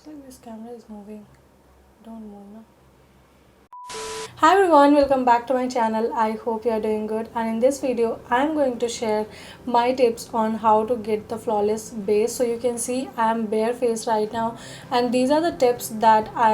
like this camera is moving. Don't move now. Hi everyone, welcome back to my channel. I hope you are doing good, and in this video I am going to share my tips on how to get the flawless base. So you can see I am barefaced right now, and these are the tips that I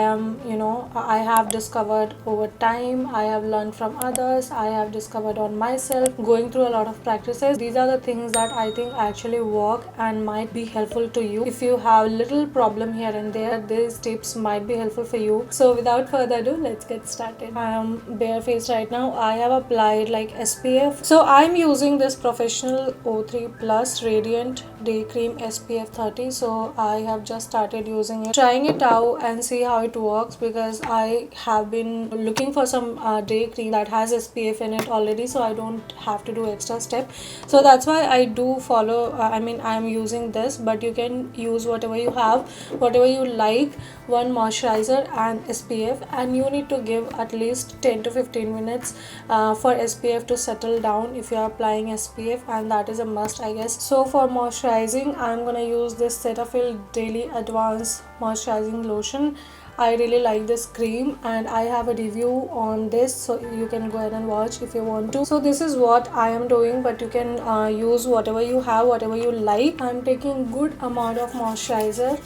have discovered over time. I have learned from others, I have discovered on myself going through a lot of practices. These are the things that I think actually work and might be helpful to you. If you have little problem here and there, these tips might be helpful for you. So without further ado, let's get started. I am barefaced right now. I have applied like SPF. So I'm using this Professional O3 Plus Radiant Day Cream SPF 30. So I have just started using it, trying it out and see how it works, because I have been looking for some day cream that has SPF in it already, so I don't have to do extra step. So that's why I do follow I'm using this, but you can use whatever you have, whatever you like. One moisturizer and SPF, and you need to give at least 10 to 15 minutes for SPF to settle down if you are applying SPF, and that is a must, I guess. So for moisturizing, I'm gonna use this Cetaphil Daily Advanced Moisturizing Lotion. I really like this cream, and I have a review on this, so you can go ahead and watch if you want to. So this is what I am doing, but you can use whatever you have, whatever you like. I'm taking good amount of moisturizer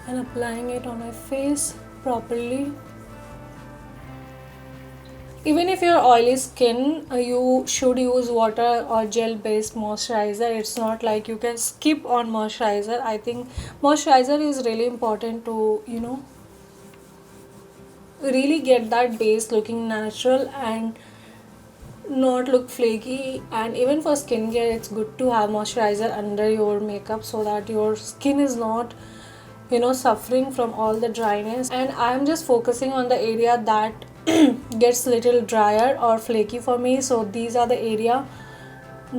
and applying it on my face properly. Even if you're oily skin, you should use water or gel based moisturizer. It's not like you can skip on moisturizer. I think moisturizer is really important to really get that base looking natural and not look flaky. And even for skincare, it's good to have moisturizer under your makeup so that your skin is not suffering from all the dryness. And I'm just focusing on the area that gets little drier or flaky for me. So these are the area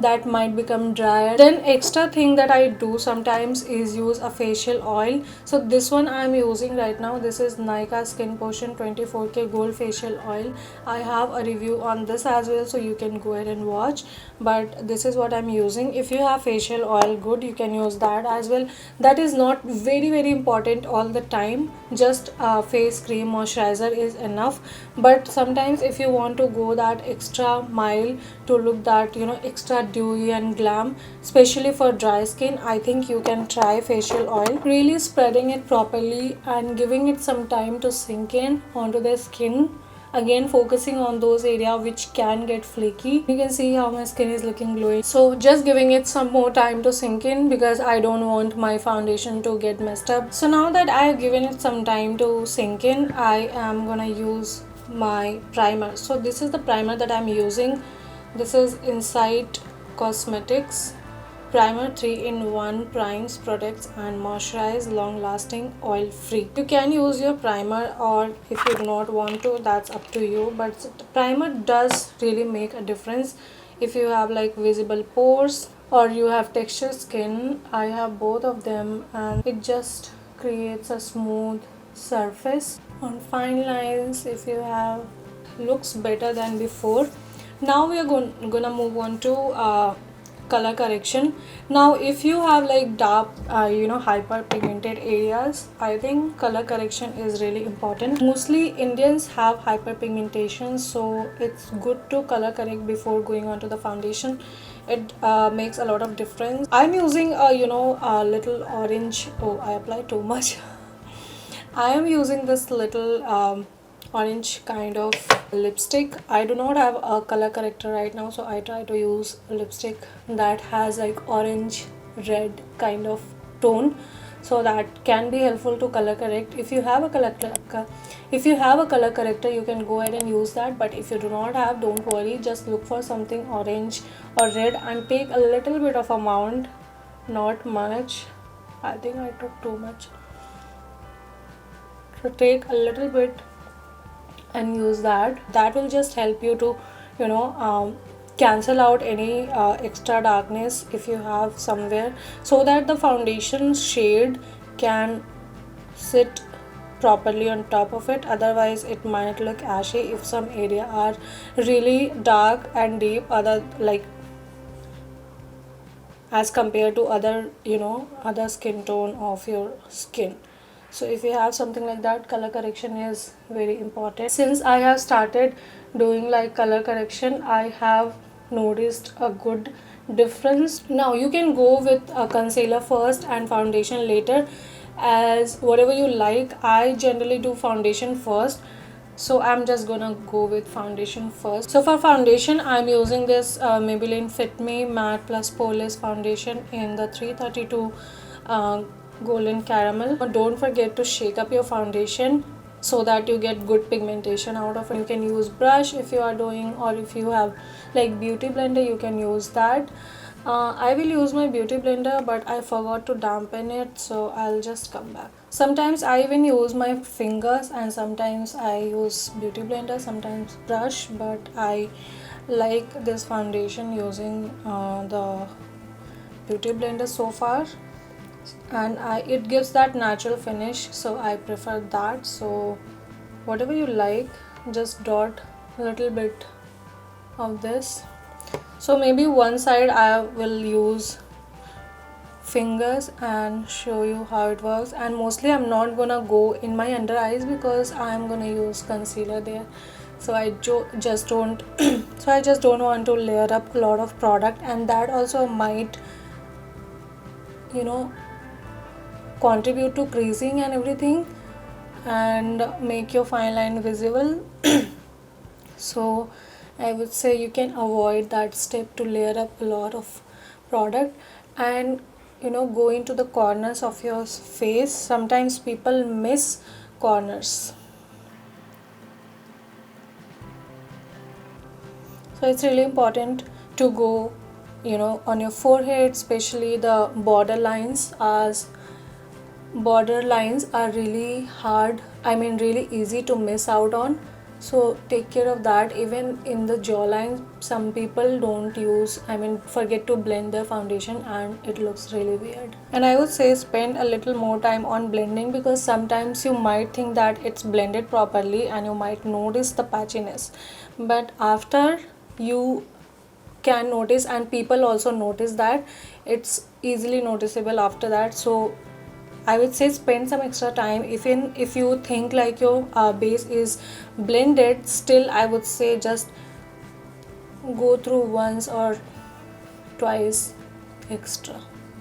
that might become drier. Then extra thing that I do sometimes is use a facial oil. So this one I'm using right now. This is Nykaa Skin Potion 24K Gold Facial Oil. I have a review on this as well, so you can go ahead and watch, but this is what I'm using. If you have facial oil, good, you can use that as well. That is not very important all the time. Just face cream moisturizer is enough, but sometimes if you want to go that extra mile to look that extra dewy and glam, especially for dry skin, I think you can try facial oil. Really spreading it properly and giving it some time to sink in onto the skin. Again, focusing on those areas which can get flaky. You can see how my skin is looking glowy. So just giving it some more time to sink in, because I don't want my foundation to get messed up. So now that I have given it some time to sink in, I am gonna use my primer. So this is the primer that I'm using. This is Insight Cosmetics Primer 3-in-1, primes, protects and moisturize, long lasting, oil free. You can use your primer, or if you do not want to, that's up to you, but the primer does really make a difference if you have like visible pores or you have texture skin. I have both of them, and it just creates a smooth surface on fine lines. If you have, looks better than before. Now we are gonna move on to color correction. Now if you have like dark hyper pigmented areas, I think color correction is really important. Mostly Indians have hyperpigmentation, so it's good to color correct before going on to the foundation. It makes a lot of difference. I'm using a little orange. Oh, I applied too much. I am using this little orange kind of lipstick. I do not have a color corrector right now, so I try to use a lipstick that has like orange red kind of tone, so that can be helpful to color correct. If you have a color corrector, you can go ahead and use that, but if you do not have, don't worry, just look for something orange or red and take a little bit of amount, not much. I think I took too much, so take a little bit and use that. That will just help you to cancel out any extra darkness if you have somewhere, so that the foundation shade can sit properly on top of it. Otherwise it might look ashy if some area are really dark and deep, other like as compared to other, other skin tone of your skin. So if you have something like that, color correction is very important. Since I have started doing like color correction, I have noticed a good difference. Now you can go with a concealer first and foundation later, as whatever you like. I generally do foundation first, so I'm just gonna go with foundation first. So for foundation, I'm using this Maybelline Fit Me Matte Plus Poreless foundation in the 332 golden caramel. But don't forget to shake up your foundation so that you get good pigmentation out of it. You can use brush if you are doing, or if you have like beauty blender, you can use that. I will use my beauty blender, but I forgot to dampen it, so I'll just come back. Sometimes I even use my fingers, and sometimes I use beauty blender, sometimes brush, but I like this foundation using the beauty blender so far, and it gives that natural finish, so I prefer that. So whatever you like, just dot a little bit of this. So maybe one side I will use fingers and show you how it works, and mostly I'm not gonna go in my under eyes because I'm gonna use concealer there. So I just don't so I just don't want to layer up a lot of product, and that also might, contribute to creasing and everything, and make your fine line visible. So I would say you can avoid that step to layer up a lot of product, and go into the corners of your face. Sometimes people miss corners, so it's really important to go on your forehead, especially the border lines, as border lines are really hard, really easy to miss out on. So take care of that. Even in the jawline, some people don't use, forget to blend their foundation, and it looks really weird. And I would say spend a little more time on blending, because sometimes you might think that it's blended properly and you might notice the patchiness, but after you can notice, and people also notice that it's easily noticeable after that. So I would say spend some extra time. Even if you think like your base is blended, still I would say just go through once or twice extra.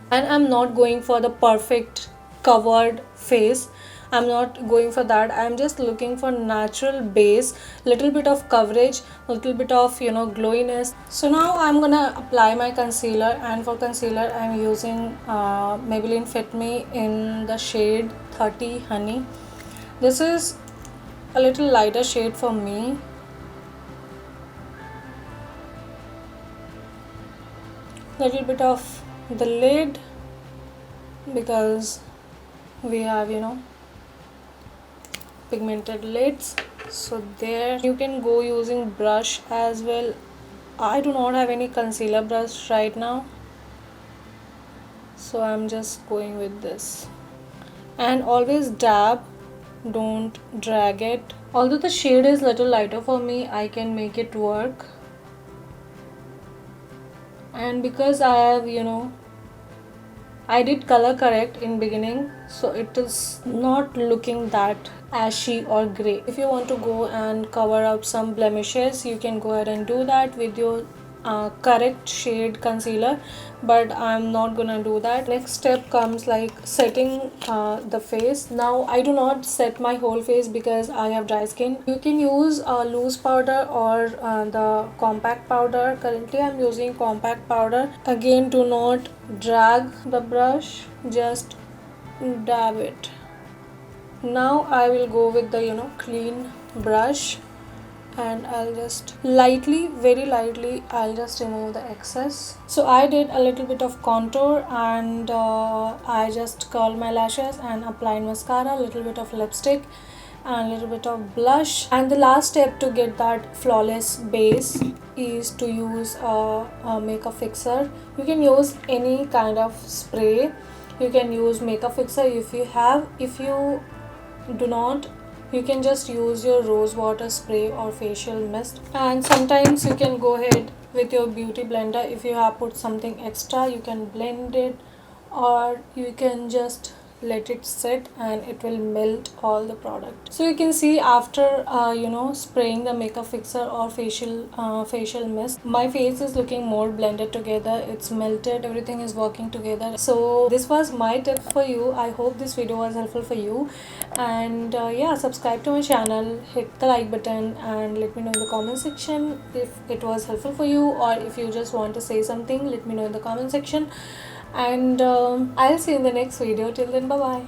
And I'm not going for the perfect covered face. I'm not going for that. I'm just looking for natural base, little bit of coverage, little bit of glowiness. So now I'm gonna apply my concealer, and for concealer I'm using Maybelline Fit Me in the shade 30 Honey. This is a little lighter shade for me. Little bit of the lid, because we have pigmented lids. So there, you can go using brush as well. I do not have any concealer brush right now, so I'm just going with this. And always dab, don't drag it. Although the shade is little lighter for me, I can make it work. And because I have I did color correct in beginning, so it is not looking that ashy or grey. If you want to go and cover up some blemishes, you can go ahead and do that with your correct shade concealer, but I'm not gonna do that. Next step comes like setting the face. Now I do not set my whole face because I have dry skin. You can use loose powder or the compact powder. Currently I'm using compact powder. Again, do not drag the brush, just dab it. Now I will go with the clean brush, and I'll just lightly, very lightly, I'll just remove the excess. So I did a little bit of contour, and I just curled my lashes and applied mascara, a little bit of lipstick and a little bit of blush. And the last step to get that flawless base is to use a makeup fixer. You can use any kind of spray. You can use makeup fixer if you have. If you do not, you can just use your rose water spray or facial mist. And sometimes you can go ahead with your beauty blender. If you have put something extra, you can blend it, or you can just let it sit and it will melt all the product. So you can see after spraying the makeup fixer or facial mist, my face is looking more blended together. It's melted, everything is working together. So this was my tip for you. I hope this video was helpful for you. And yeah, subscribe to my channel, hit the like button, and let me know in the comment section if it was helpful for you, or if you just want to say something, let me know in the comment section. And I'll see you in the next video. Till then, bye bye.